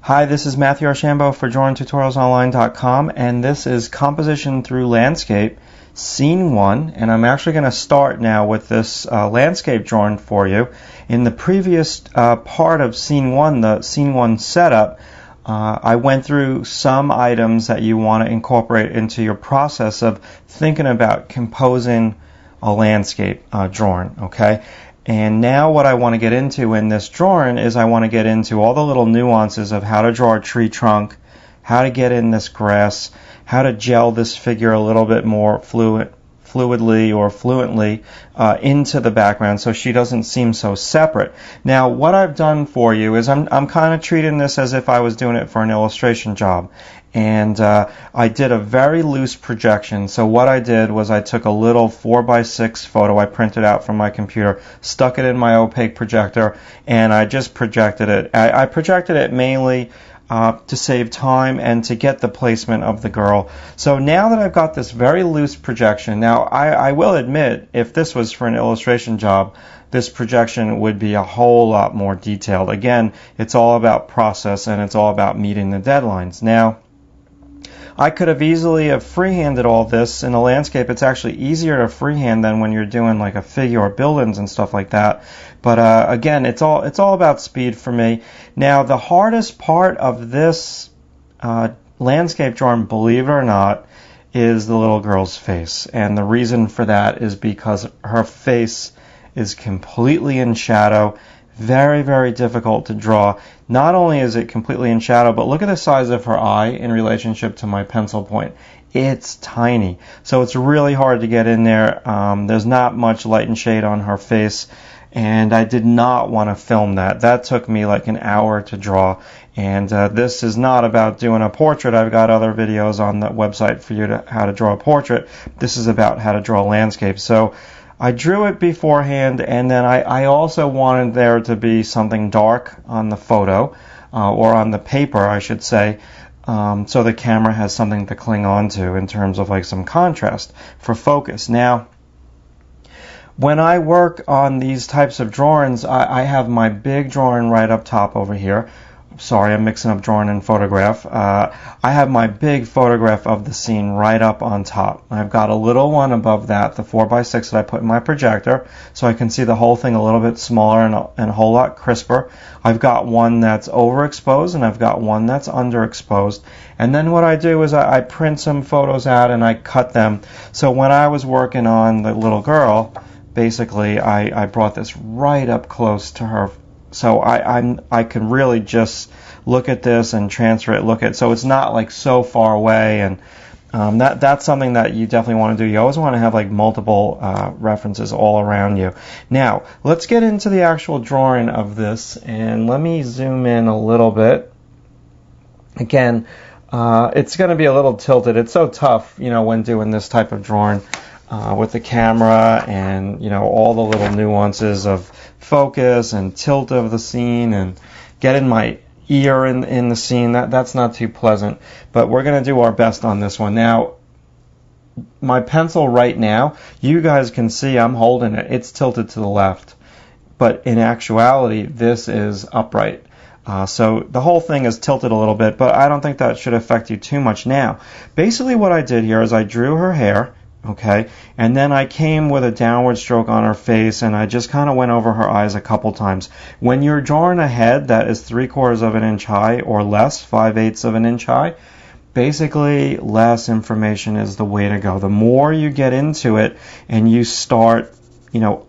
Hi, this is Matthew Archambault for DrawingTutorialsOnline.com, and this is Composition Through Landscape, Scene 1, and I'm actually going to start now with this landscape drawing for you. In the previous part of Scene 1, the Scene 1 setup, I went through some items that you want to incorporate into your process of thinking about composing a landscape drawing, okay? And now what I want to get into in this drawing is I want to get into all the little nuances of how to draw a tree trunk, how to get in this grass, how to gel this figure a little bit more fluidly or fluently into the background so she doesn't seem so separate. Now what I've done for you is I'm kind of treating this as if I was doing it for an illustration job. And I did a very loose projection. So what I did was I took a little 4x6 photo I printed out from my computer, stuck it in my opaque projector, and I just projected it. I projected it mainly to save time and to get the placement of the girl. So now that I've got this very loose projection, now I will admit, if this was for an illustration job, this projection would be a whole lot more detailed. Again, it's all about process and it's all about meeting the deadlines. Now, I could have easily have freehanded all this. In a landscape, it's actually easier to freehand than when you're doing like a figure or buildings and stuff like that. But again, it's all about speed for me. Now, the hardest part of this landscape drawing, believe it or not, is the little girl's face. And the reason for that is because her face is completely in shadow. Very, very difficult to draw. Not only is it completely in shadow, but look at the size of her eye in relationship to my pencil point. It's tiny. So it's really hard to get in there. There's not much light and shade on her face, and I did not want to film that. That took me like an hour to draw, and this is not about doing a portrait. I've got other videos on the website for you to how to draw a portrait. This is about how to draw a landscape. So I drew it beforehand, and then I also wanted there to be something dark on the photo, or on the paper, I should say, so the camera has something to cling on to in terms of like some contrast for focus. Now, when I work on these types of drawings, I have my big drawing right up top over here. Sorry, I'm mixing up drawing and photograph. I have my big photograph of the scene right up on top. I've got a little one above that, the 4x6 that I put in my projector, so I can see the whole thing a little bit smaller and a whole lot crisper. I've got one that's overexposed and I've got one that's underexposed. And then what I do is I print some photos out and I cut them. So when I was working on the little girl, basically I brought this right up close to her. So I can really just look at this and transfer it, so it's not like so far away, and that's something that you definitely want to do. You always want to have like multiple references all around you. Now, let's get into the actual drawing of this, and let me zoom in a little bit. Again, it's going to be a little tilted. It's so tough, when doing this type of drawing. With the camera and all the little nuances of focus and tilt of the scene and getting my ear in the scene, that's not too pleasant, but we're going to do our best on this one. Now, my pencil right now, you guys can see I'm holding it. It's tilted to the left, but in actuality this is upright. So the whole thing is tilted a little bit, but I don't think that should affect you too much. Now, basically what I did here is I drew her hair. Okay, and then I came with a downward stroke on her face, and I just kind of went over her eyes a couple times. When you're drawing a head that is 3/4 of an inch high or less, 5/8 of an inch high, basically less information is the way to go. The more you get into it and you start,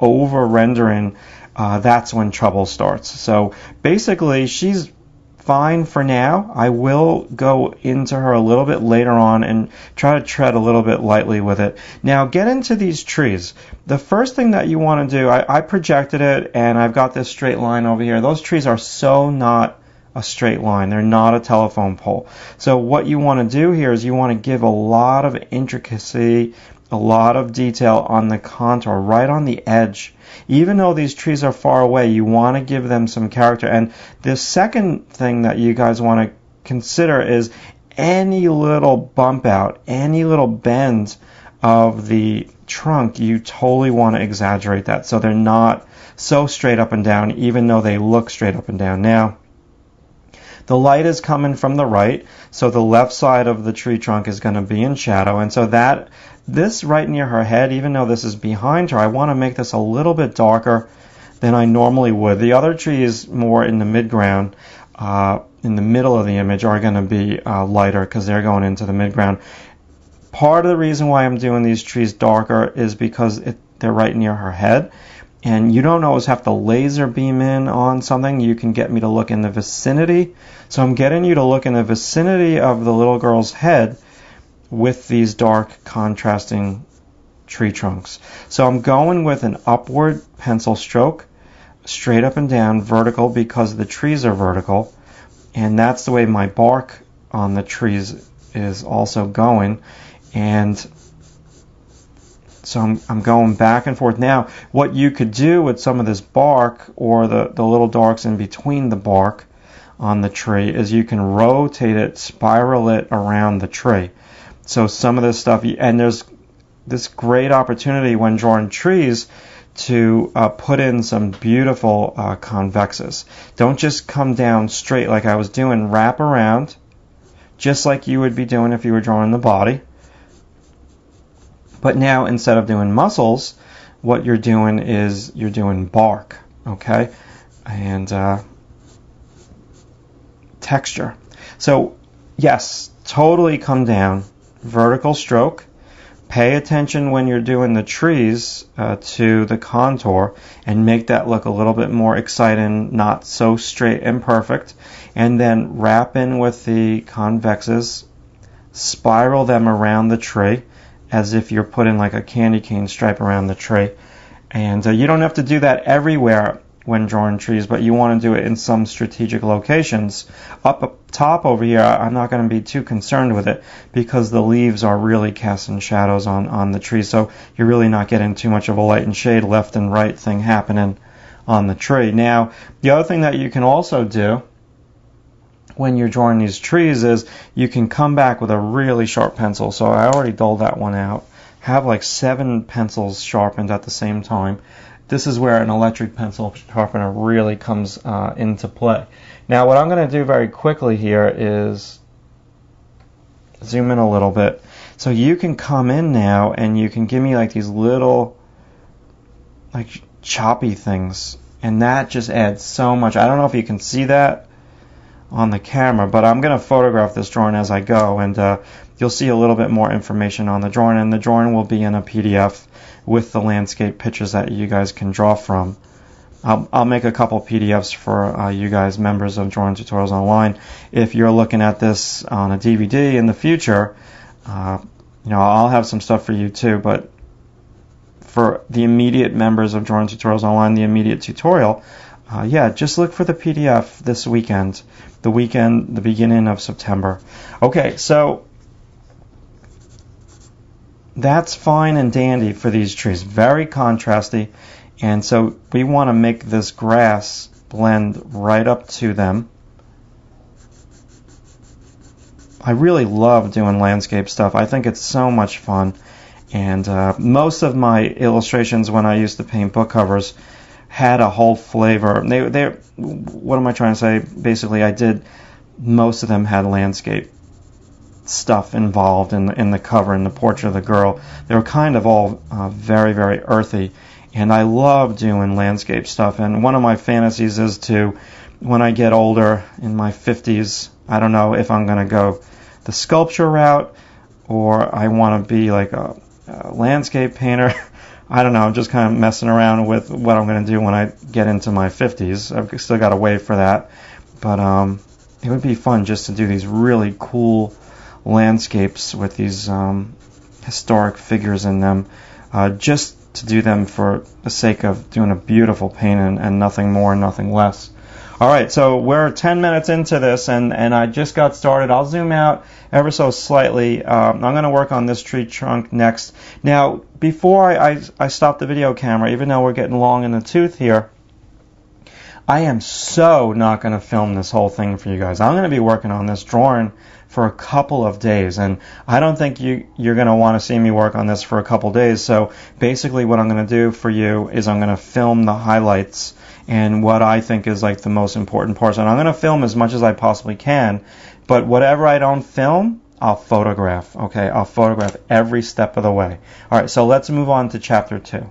over rendering, that's when trouble starts. So basically, she's fine for now. I will go into her a little bit later on and try to tread a little bit lightly with it. Now, get into these trees. The first thing that you want to do, I projected it, and I've got this straight line over here. Those trees are so not a straight line. They're not a telephone pole. So what you want to do here is you want to give a lot of intricacy, a lot of detail on the contour, right on the edge. Even though these trees are far away, you want to give them some character. And the second thing that you guys want to consider is any little bump out, any little bend of the trunk, you totally want to exaggerate that so they're not so straight up and down, even though they look straight up and down. Now, The light is coming from the right, so the left side of the tree trunk is going to be in shadow. And so this right near her head, even though this is behind her, I want to make this a little bit darker than I normally would. The other trees more in the midground, in the middle of the image, are going to be lighter because they're going into the midground. Part of the reason why I'm doing these trees darker is because they're right near her head. And you don't always have to laser beam in on something. You can get me to look in the vicinity. So I'm getting you to look in the vicinity of the little girl's head with these dark contrasting tree trunks. So I'm going with an upward pencil stroke, straight up and down, vertical because the trees are vertical. And that's the way my bark on the trees is also going. And so I'm going back and forth. Now, what you could do with some of this bark or the little darks in between the bark on the tree is you can rotate it, spiral it around the tree. So some of this stuff, and there's this great opportunity when drawing trees to put in some beautiful convexes. Don't just come down straight like I was doing. Wrap around, just like you would be doing if you were drawing the body. But now, instead of doing muscles, what you're doing is you're doing bark, okay? And texture. So, yes, totally come down, vertical stroke. Pay attention when you're doing the trees to the contour and make that look a little bit more exciting, not so straight and perfect. And then wrap in with the convexes, spiral them around the tree, as if you're putting like a candy cane stripe around the tree. And you don't have to do that everywhere when drawing trees, but you want to do it in some strategic locations. Up top over here, I'm not going to be too concerned with it because the leaves are really casting shadows on the tree, so you're really not getting too much of a light and shade left and right thing happening on the tree. Now, the other thing that you can also do when you're drawing these trees is you can come back with a really sharp pencil. So I already dulled that one out. Have like 7 pencils sharpened at the same time. This is where an electric pencil sharpener really comes into play. Now what I'm going to do very quickly here is zoom in a little bit. So you can come in now and you can give me like these little like choppy things. And that just adds so much. I don't know if you can see that on the camera, but I'm going to photograph this drawing as I go, and you'll see a little bit more information on the drawing, and the drawing will be in a PDF with the landscape pictures that you guys can draw from. I'll make a couple PDFs for you guys, members of Drawing Tutorials Online. If you're looking at this on a DVD in the future, I'll have some stuff for you too, but for the immediate members of Drawing Tutorials Online, the immediate tutorial, just look for the PDF this weekend, the beginning of September. Okay, so that's fine and dandy for these trees. Very contrasty, and so we want to make this grass blend right up to them. I really love doing landscape stuff. I think it's so much fun, and most of my illustrations when I used to paint book covers had a whole flavor. What am I trying to say? Basically, most of them had landscape stuff involved in the cover, in the portrait of the girl. They were kind of all very, very earthy, and I love doing landscape stuff. And one of my fantasies is to, when I get older, in my 50s, I don't know if I'm going to go the sculpture route or I want to be like a landscape painter. I don't know, I'm just kind of messing around with what I'm going to do when I get into my 50s. I've still got to wait for that. But it would be fun just to do these really cool landscapes with these historic figures in them, just to do them for the sake of doing a beautiful painting and nothing more and nothing less. Alright, so we're 10 minutes into this, and I just got started. I'll zoom out ever so slightly. I'm going to work on this tree trunk next. Now, before I stop the video camera, even though we're getting long in the tooth here, I am so not going to film this whole thing for you guys. I'm going to be working on this drawing for a couple of days, and I don't think you're going to want to see me work on this for a couple days. So basically what I'm going to do for you is I'm going to film the highlights and what I think is like the most important parts, and I'm going to film as much as I possibly can, but whatever I don't film, I'll photograph. Okay, I'll photograph every step of the way. All right, so let's move on to chapter 2.